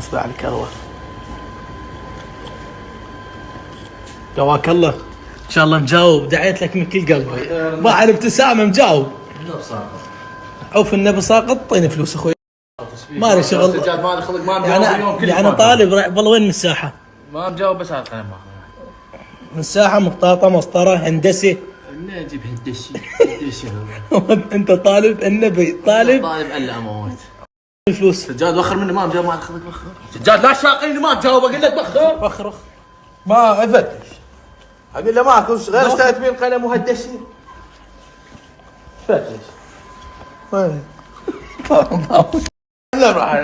اصبع الكروة. قواك الله، ان شاء الله مجاوب، دعيت لك من كل قلبي. مع الابتسامة مجاوب. عوف النبي ساقط، طيني فلوس اخوي. ما لي شغل. سجاد ما لي خلق، ما مجاوب يعني طالب والله. وين من الساحة؟ ما مجاوب بس على القلم. من الساحة مقطاطة مسطرة هندسي. منين اجيب هندسي؟ انت طالب النبي، طالب الا اموت. الفلوس. سجاد وخر مني، ما مجاوب، ما لي خلق بخر. سجاد لا شاقيني، ما تجاوب، اقول لك بخر. بخر ما افتش. اقول له ماكو غير اشتريت بيه القلم وهدشني. فتش. وين؟ لا راح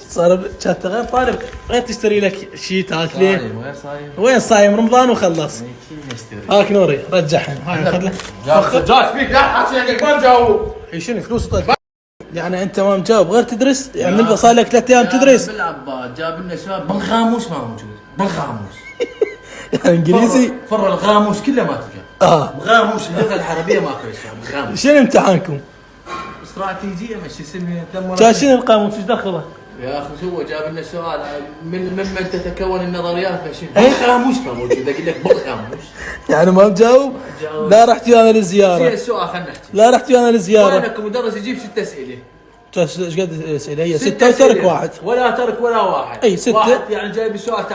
صارف كانت غير طالب، غير تشتري لك شيتات ليه؟ وين صايم؟ وين صايم؟ رمضان وخلص. هاك نوري رجعهم. هاي خذ له. سجاد فيك لا حاطين ما مجاوب. اي شنو فلوس طيب؟ يعني انت ما مجاوب غير تدرس؟ يعني من صار لك 3 ايام تدرس؟ بالعباد جاب لنا سؤال بالغاموس ما موجود، بالغاموس. يعني انجليزي؟ فر الغاموس كله ما تلقى. غاموس اللغه العربيه ماكو شيء بالغاموس. شنو امتحانكم؟ استراتيجيه مش يسمي كان شنو القاموس ايش دخله؟ يا اخي هو جاب لنا سؤال ممن تتكون النظريات فشنو؟ إيه؟ بالغاموس ما موجود، اقول لك بالغاموس. يعني ما مجاوب؟ لا رحت ويانا للزياره. السؤال خلينا نحكي. لا رحت ويانا للزياره. وينك مدرس يجيب 6 اسئله؟ ايش قد اسئله؟ هي 6 وترك واحد. ولا ترك ولا واحد. اي 6. واحد يعني جايب سؤال